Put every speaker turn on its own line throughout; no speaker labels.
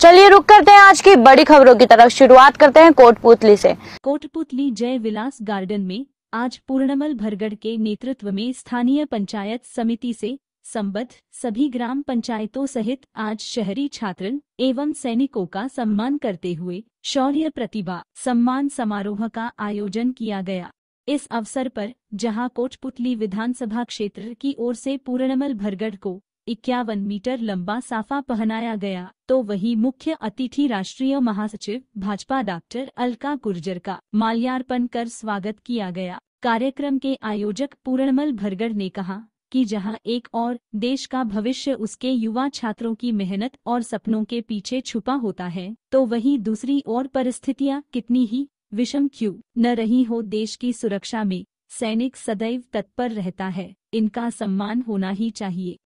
चलिए रुक करते हैं आज की बड़ी खबरों की तरफ। शुरुआत करते हैं कोटपुतली से।
कोटपुतली जय विलास गार्डन में आज पूर्णमल भरगड़ के नेतृत्व में स्थानीय पंचायत समिति से संबद्ध सभी ग्राम पंचायतों सहित आज शहरी छात्र एवं सैनिकों का सम्मान करते हुए शौर्य प्रतिभा सम्मान समारोह का आयोजन किया गया। इस अवसर पर जहां कोटपुतली विधानसभा क्षेत्र की ओर से पूर्णमल भरगड़ को 51 मीटर लंबा साफा पहनाया गया, तो वही मुख्य अतिथि राष्ट्रीय महासचिव भाजपा डॉक्टर अलका गुर्जर का माल्यार्पण कर स्वागत किया गया। कार्यक्रम के आयोजक पूर्णमल भरगड़ ने कहा कि जहां एक और देश का भविष्य उसके युवा छात्रों की मेहनत और सपनों के पीछे छुपा होता है, तो वहीं दूसरी ओर परिस्थितियां कितनी ही विषम क्यों न रही हो, देश की सुरक्षा में सैनिक सदैव तत्पर रहता है। इनका सम्मान होना ही चाहिए।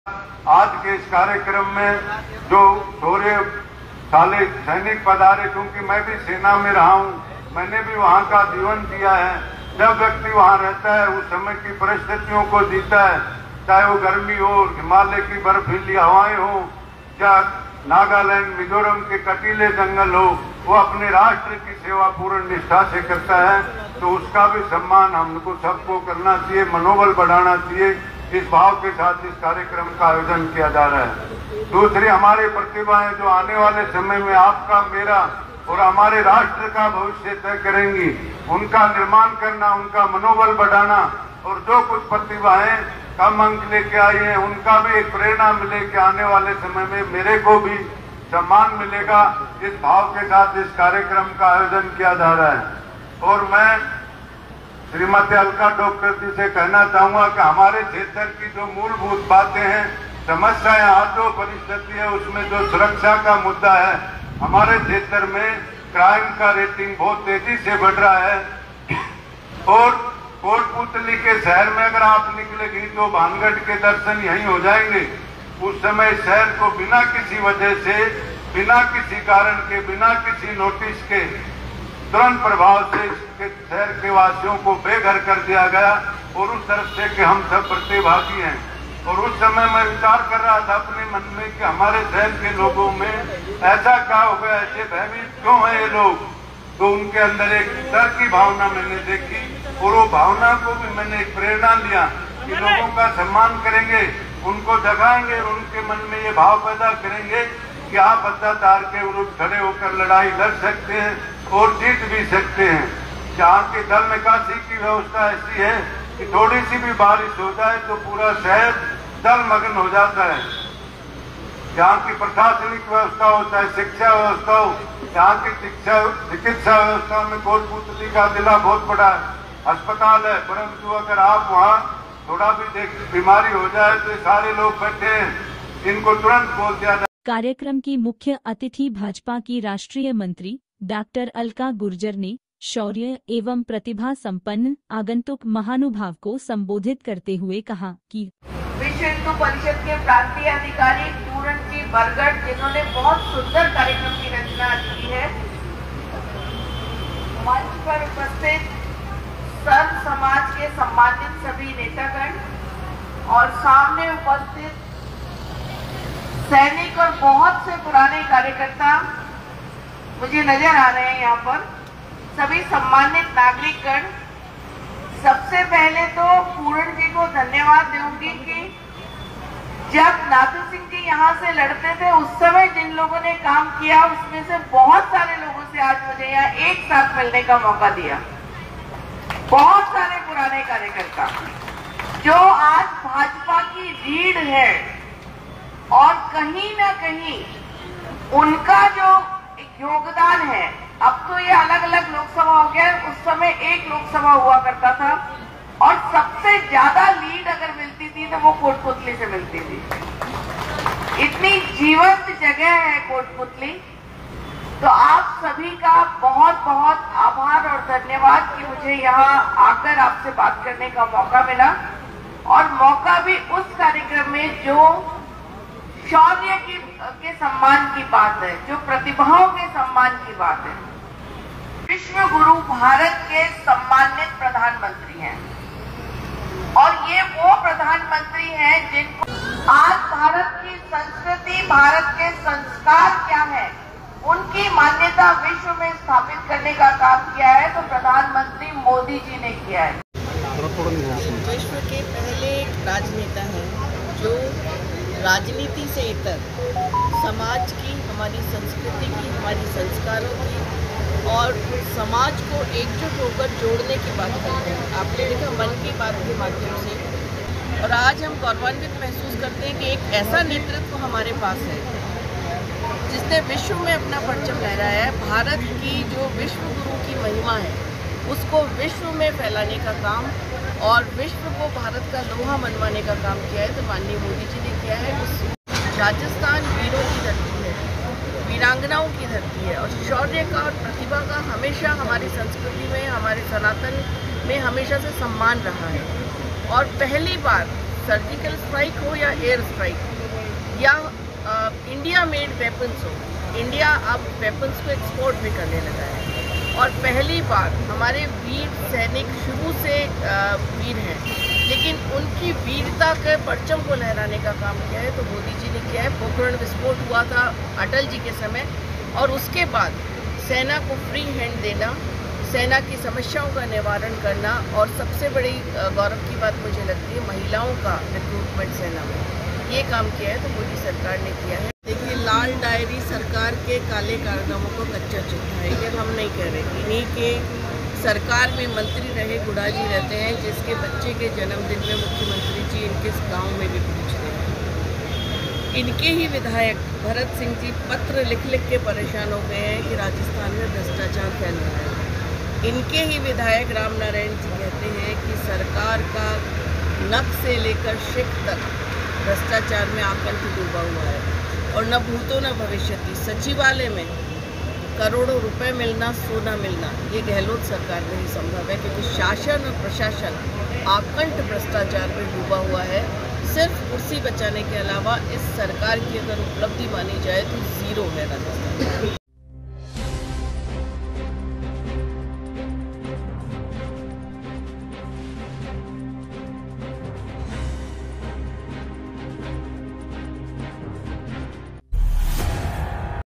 आज के इस कार्यक्रम में जो थोड़े साले सैनिक पधारे, क्योंकि मैं भी सेना में रहा हूँ, मैंने भी वहाँ का जीवन किया है। जब व्यक्ति वहाँ रहता है उस समय की परिस्थितियों को जीता है, चाहे वो गर्मी हो, हिमालय की बर्फीली हवाएं हो, या नागालैंड मिजोरम के कटीले जंगल हो, वो अपने राष्ट्र की सेवा पूर्ण निष्ठा से करता है, तो उसका भी सम्मान हमको सबको करना चाहिए, मनोबल बढ़ाना चाहिए। इस भाव के साथ इस कार्यक्रम का आयोजन किया जा रहा है। दूसरी हमारी प्रतिभाएं जो आने वाले समय में आपका, मेरा और हमारे राष्ट्र का भविष्य तय करेंगी, उनका निर्माण करना, उनका मनोबल बढ़ाना, और जो कुछ प्रतिभाएं कम अंक लेके आई है उनका भी एक प्रेरणा मिले कि आने वाले समय में मेरे को भी सम्मान मिलेगा। इस भाव के साथ इस कार्यक्रम का आयोजन किया जा रहा है। और मैं श्रीमती अलका डॉक्टर जी से कहना चाहूंगा कि हमारे क्षेत्र की जो मूलभूत बातें हैं, समस्याएं, आज जो परिस्थिति है उसमें जो सुरक्षा का मुद्दा है, हमारे क्षेत्र में क्राइम का रेटिंग बहुत तेजी से बढ़ रहा है। और कोटपुतली के शहर में अगर आप निकलेगी तो भानगढ़ के दर्शन यहीं हो जाएंगे। उस समय शहर को बिना किसी वजह से, बिना किसी कारण के, बिना किसी नोटिस के तुरंत प्रभाव से शहर के वासियों को बेघर कर दिया गया, और उस तरफ से कि हम सब प्रतिभागी हैं। और उस समय मैं विचार कर रहा था अपने मन में कि हमारे शहर के लोगों में ऐसा क्या हो गया, ऐसे भयभीत क्यों है ये लोग। तो उनके अंदर एक डर की भावना मैंने देखी, और वो भावना को भी मैंने एक प्रेरणा लिया कि लोगों का सम्मान करेंगे, उनको जगाएंगे, उनके मन में ये भाव पैदा करेंगे कि आप अत्याचार के विरुद्ध खड़े होकर लड़ाई लड़ सकते हैं और जीत भी सकते हैं। जहाँ की जल निकासी की व्यवस्था ऐसी है कि थोड़ी सी भी बारिश हो जाए तो पूरा शहर जलमग्न हो जाता है। जहाँ की प्रशासनिक व्यवस्था हो, चाहे शिक्षा व्यवस्था हो, यहाँ की चिकित्सा व्यवस्था में कोटपुतली का जिला बहुत बड़ा अस्पताल है, परंतु अगर आप वहाँ थोड़ा भी बीमारी हो जाए तो सारे लोग बैठे हैं, इनको तुरंत बोल दिया जाए।
कार्यक्रम की मुख्य अतिथि भाजपा की राष्ट्रीय मंत्री डॉक्टर अलका गुर्जर ने शौर्य एवं प्रतिभा संपन्न आगंतुक महानुभाव को संबोधित करते हुए कहा कि
विश्व हिंदू परिषद के प्रांतीय अधिकारी पूरण जी भरगड़, जिन्होंने बहुत सुंदर कार्यक्रम की रचना की है, मंच पर उपस्थित सर्व समाज के सम्मानित सभी नेतागण और सामने उपस्थित सैनिक और बहुत से पुराने कार्यकर्ता मुझे नजर आ रहे हैं यहाँ पर, सभी सम्मानित नागरिकगण, सबसे पहले तो पूरण जी को धन्यवाद दूंगी कि जब नाथू सिंह जी यहाँ से लड़ते थे उस समय जिन लोगों ने काम किया उसमें से बहुत सारे लोगों से आज मुझे यहाँ एक साथ मिलने का मौका दिया। बहुत सारे पुराने कार्यकर्ता जो आज भाजपा की रीढ़ है, और कहीं ना कहीं उनका जो योगदान है, अब तो ये अलग अलग लोकसभा हो गया, उस समय एक लोकसभा हुआ करता था, और सबसे ज्यादा लीड अगर मिलती थी तो वो कोटपुतली से मिलती थी। इतनी जीवंत जगह है कोटपुतली। तो आप सभी का बहुत बहुत आभार और धन्यवाद कि मुझे यहाँ आकर आपसे बात करने का मौका मिला, और मौका भी उस कार्यक्रम में जो शौर्य के सम्मान की बात है, जो प्रतिभाओं के सम्मान की बात है। विश्व गुरु भारत के सम्मानित प्रधानमंत्री हैं, और ये वो प्रधानमंत्री हैं जिनको आज भारत की संस्कृति, भारत के संस्कार क्या है, विश्व में स्थापित करने का काम किया है तो प्रधानमंत्री मोदी जी ने किया है।
विश्व के पहले राजनेता हैं जो राजनीति से इतर समाज की, हमारी संस्कृति की, हमारी संस्कारों की और समाज को एकजुट होकर जोड़ने की बात करते हैं। आपने देखा मन की बात के माध्यम से, और आज हम गौरवान्वित महसूस करते हैं कि एक ऐसा नेतृत्व हमारे पास है जिसने विश्व में अपना परचम लहराया है। भारत की जो विश्व गुरु की महिमा है उसको विश्व में फैलाने का काम और विश्व को भारत का लोहा मनवाने का काम किया है, तो माननीय मोदी जी ने किया है। उस राजस्थान वीरों की धरती है, वीरांगनाओं की धरती है और शौर्य का और प्रतिभा का हमेशा हमारी संस्कृति में, हमारे सनातन में हमेशा से सम्मान रहा है। और पहली बार सर्जिकल स्ट्राइक हो या एयर स्ट्राइक या इंडिया मेड वेपन्स हो, इंडिया अब वेपन्स को एक्सपोर्ट भी करने लगा है। और पहली बार हमारे वीर सैनिक शुरू से वीर हैं, लेकिन उनकी वीरता के परचम को लहराने का काम किया है तो मोदी जी ने किया है। पोखरण विस्फोट हुआ था अटल जी के समय और उसके बाद सेना को फ्री हैंड देना, सेना की समस्याओं का निवारण करना और सबसे बड़ी गौरव की बात मुझे लगती है महिलाओं का रिक्रूटमेंट सेना में, ये काम किया है तो मोदी सरकार ने किया है। देखिए, लाल डायरी सरकार के काले कारनामों को कच्चा चिट्ठा है, ये हम नहीं कह रहे। इन्हीं के सरकार में मंत्री रहे गुड़ा जी रहते हैं जिसके बच्चे के जन्मदिन में मुख्यमंत्री जी इनके गांव में भी पहुँचते हैं। इनके ही विधायक भरत सिंह जी पत्र लिख लिख के परेशान हो गए हैं कि राजस्थान में भ्रष्टाचार फैल रहा है। इनके ही विधायक राम नारायण जी कहते हैं कि सरकार का नख से लेकर शिख तक भ्रष्टाचार में आकंठ डूबा हुआ है और न भूतो न भविष्यति। सचिवालय में करोड़ों रुपए मिलना, सोना मिलना, ये गहलोत सरकार में ही संभव है क्योंकि शासन और प्रशासन आकंठ भ्रष्टाचार में डूबा हुआ है। सिर्फ कुर्सी बचाने के अलावा इस सरकार की अगर उपलब्धि मानी जाए तो जीरो है राजस्थान।